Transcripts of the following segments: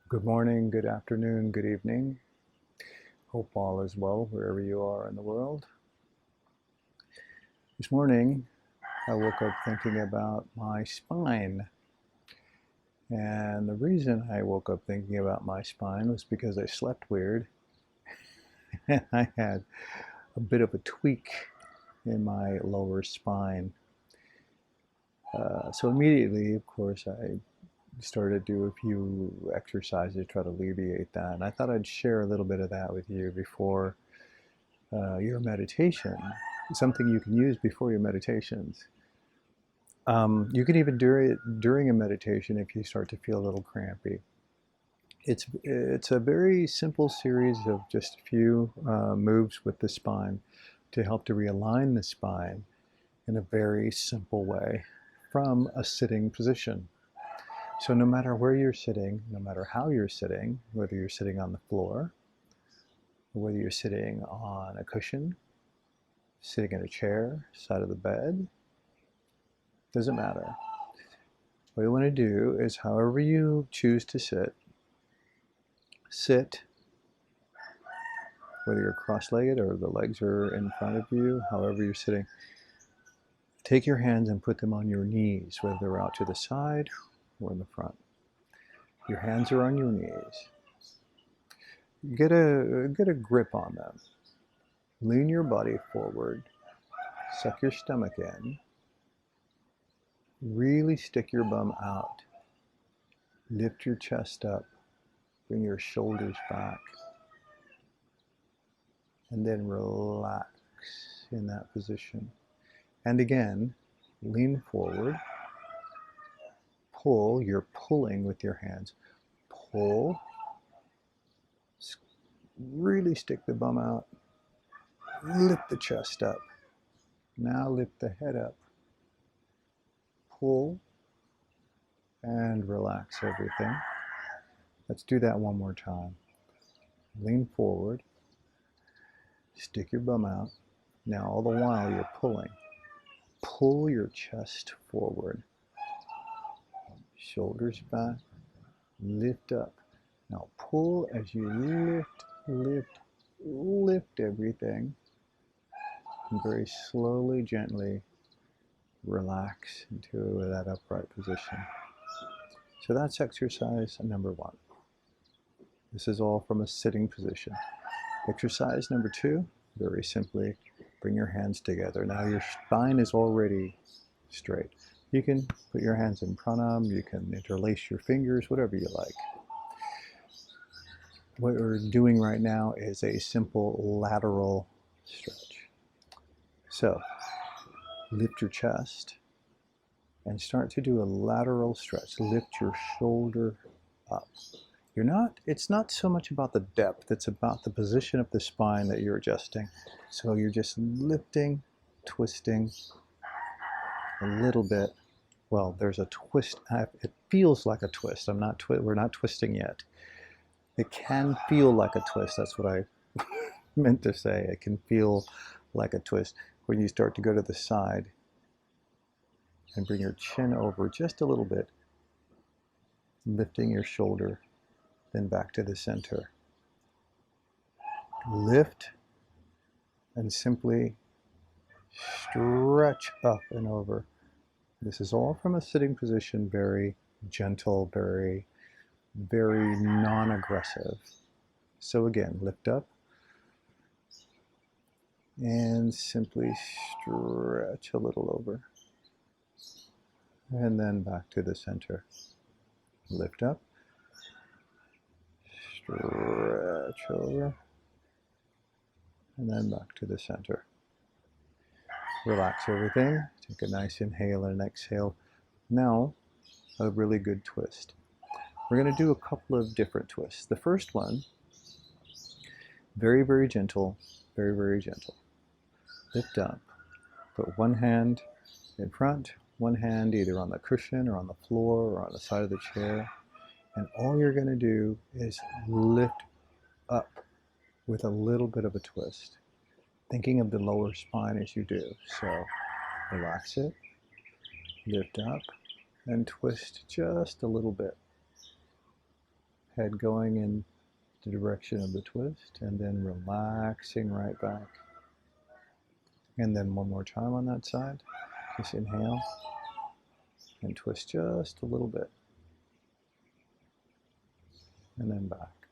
Good morning, good afternoon, good evening. Hope all is well wherever you are in the world. This morning, I woke up thinking about my spine. And the reason I woke up thinking about my spine was because I slept weird and I had a bit of a tweak in my lower spine. So immediately, of course, I started to do a few exercises to try to alleviate that. And I thought I'd share a little bit of that with you before your meditation, something you can use before your meditations. You can even do it during a meditation if you start to feel a little crampy. It's a very simple series of just a few moves with the spine to help to realign the spine in a very simple way from a sitting position. So no matter where you're sitting, no matter how you're sitting, whether you're sitting on the floor, or whether you're sitting on a cushion, sitting in a chair, side of the bed, doesn't matter. What you want to do is however you choose to sit, whether you're cross-legged or the legs are in front of you, however you're sitting, take your hands and put them on your knees, whether they're out to the side or in the front. Your hands are on your knees. Get a grip on them. Lean your body forward. Suck your stomach in. Really stick your bum out. Lift your chest up. Bring your shoulders back. And then relax in that position. And again, lean forward. Pull. You're pulling with your hands. Pull. Really stick the bum out. Lift the chest up. Now lift the head up. Pull and relax everything. Let's do that one more time. Lean forward. Stick your bum out. Now all the while you're pulling. Pull your chest forward. Shoulders back. Lift up. Now pull as you lift everything. And very slowly, gently relax into that upright position. So that's exercise number one. This is all from a sitting position. Exercise number two, very simply, bring your hands together. Now your spine is already straight. You can put your hands in pranam, you can interlace your fingers, whatever you like. What we're doing right now is a simple lateral stretch. So lift your chest and start to do a lateral stretch. Lift your shoulder up. It's not so much about the depth, it's about the position of the spine that you're adjusting. So you're just lifting, twisting a little bit. Well, there's a twist. It feels like a twist. We're not twisting yet. It can feel like a twist. That's what I meant to say. It can feel like a twist when you start to go to the side and bring your chin over just a little bit, lifting your shoulder, then back to the center. Lift and simply stretch up and over. This is all from a sitting position, very gentle, very non-aggressive. So again, lift up and simply stretch a little over. And then back to the center. Lift up, stretch over, and then back to the center. Relax everything. Take a nice inhale and an exhale. Now, a really good twist. We're going to do a couple of different twists. The first one, very gentle, very gentle. Lift up. Put one hand in front, one hand either on the cushion or on the floor or on the side of the chair. And all you're going to do is lift up with a little bit of a twist, thinking of the lower spine as you do. So relax it, lift up, and twist just a little bit. head going in the direction of the twist, and then relaxing right back. And then one more time on that side. Just inhale and twist just a little bit. And then back.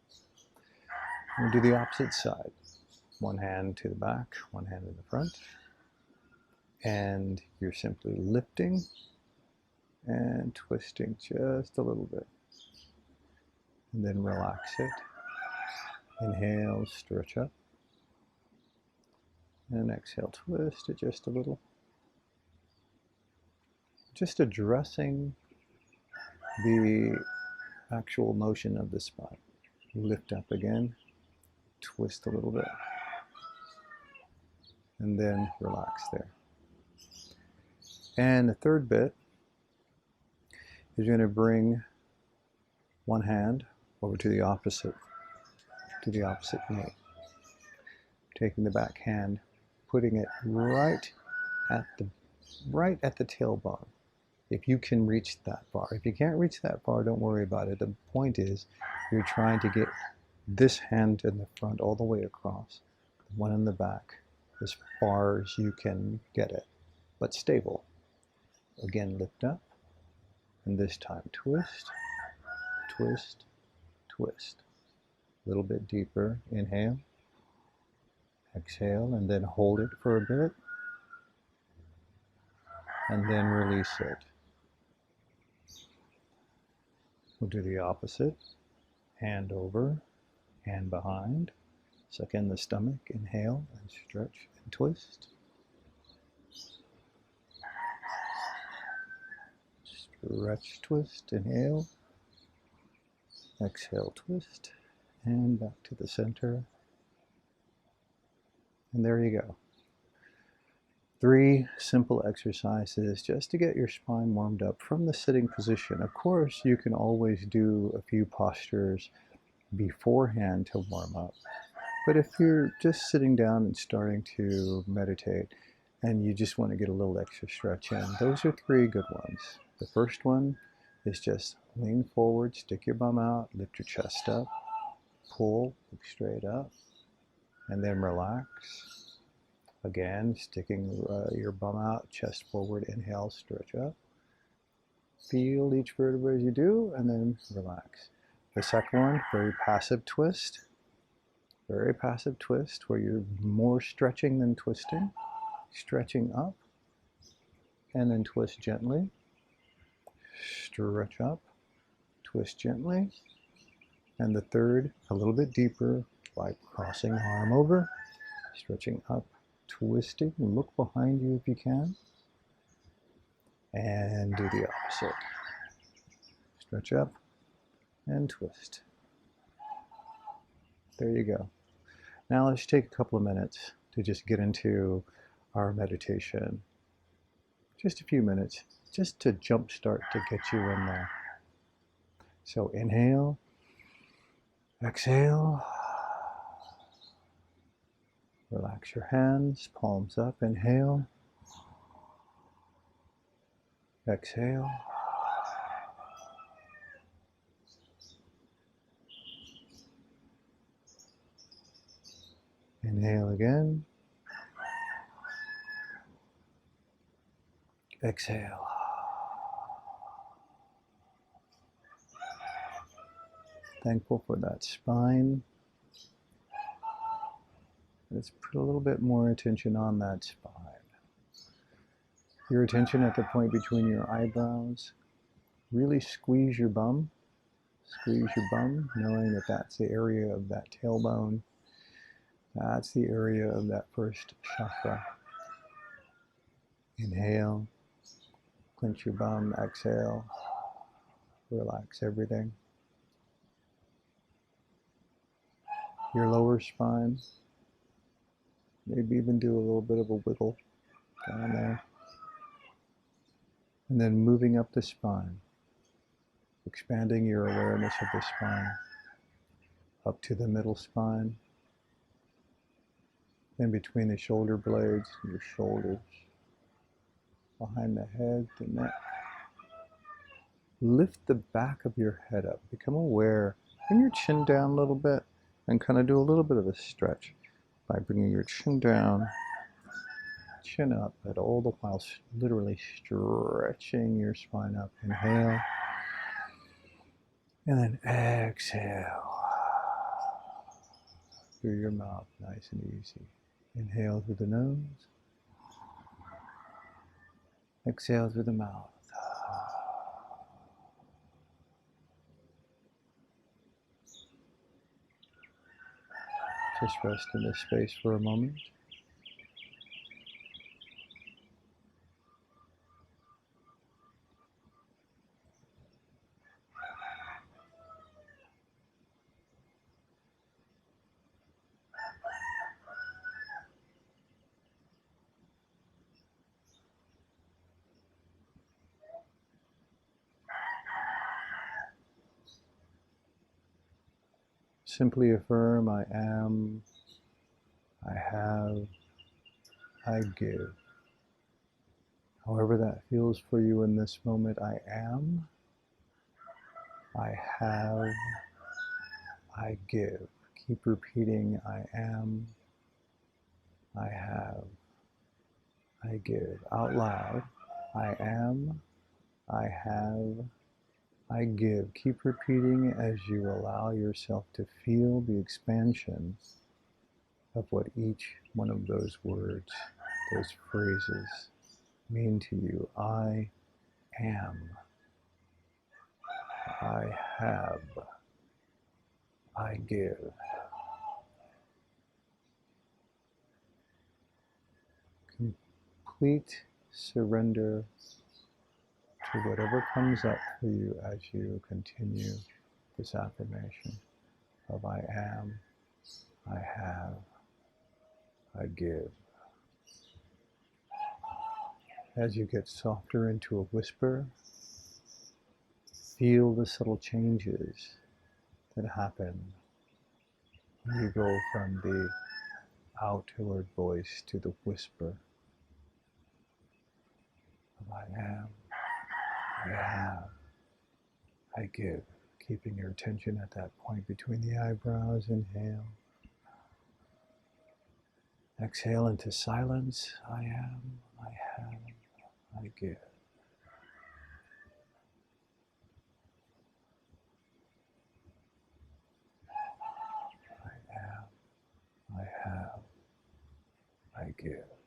We'll do the opposite side. One hand to the back, one hand in the front. And you're simply lifting and twisting just a little bit. And then relax it. Inhale, stretch up. And exhale, twist it just a little. Just addressing the actual motion of the spine. Lift up again, twist a little bit, and then relax there. And the third bit is you're going to bring one hand over to the opposite knee. Taking the back hand, putting it right at the tailbone. If you can reach that bar. If you can't reach that bar, don't worry about it. The point is you're trying to get this hand in the front all the way across, the one in the back, as far as you can get it, but stable. Again, lift up, and this time twist, twist, twist. A little bit deeper. Inhale, exhale, and then hold it for a bit, and then release it. We'll do the opposite. Hand over, hand behind. Suck in the stomach, inhale, and stretch and twist. Stretch, twist, inhale. Exhale, twist, and back to the center. And there you go. 3 simple exercises just to get your spine warmed up from the sitting position. Of course, you can always do a few postures beforehand to warm up. But if you're just sitting down and starting to meditate and you just want to get a little extra stretch in, those are 3 good ones. The first one is just lean forward, stick your bum out, lift your chest up, pull, look straight up, and then relax. Again, sticking your bum out, chest forward, inhale, stretch up. Feel each vertebra as you do, and then relax. The second one, very passive twist. Very passive twist, where you're more stretching than twisting. Stretching up, and then twist gently. Stretch up, twist gently. And the third, a little bit deeper, by crossing arm over, stretching up, twisting, and look behind you if you can, and do the opposite. Stretch up and twist. There you go. Now let's take a couple of minutes to just get into our meditation. Just a few minutes, just to jumpstart to get you in there. So inhale, exhale. Relax your hands, palms up, inhale, exhale, inhale again, exhale. Thankful for that spine. Let's put a little bit more attention on that spine. Your attention at the point between your eyebrows. Really squeeze your bum. Squeeze your bum, knowing that that's the area of that tailbone. That's the area of that first chakra. Inhale, clench your bum, exhale, relax everything. Your lower spine. Maybe even do a little bit of a wiggle down there. And then moving up the spine, expanding your awareness of the spine, up to the middle spine, then between the shoulder blades, your shoulders, behind the head, the neck. Lift the back of your head up. Become aware Bring your chin down a little bit and kind of do a little bit of a stretch by bringing your chin down, chin up, but all the while literally stretching your spine up. Inhale, and then exhale through your mouth, nice and easy. Inhale through the nose, exhale through the mouth. Just rest in this space for a moment. Simply affirm, I am, I have, I give. However that feels for you in this moment, I am, I have, I give. Keep repeating, I am, I have, I give. Out loud, I am, I have, I give. Keep repeating as you allow yourself to feel the expansion of what each one of those words, those phrases mean to you. I am, I have, I give. Complete surrender to whatever comes up for you as you continue this affirmation of I am, I have, I give. As you get softer into a whisper, feel the subtle changes that happen when you go from the outward voice to the whisper of I am, I have, I give. Keeping your attention at that point between the eyebrows. Inhale. Exhale into silence. I am, I have, I give. I am, I have, I give.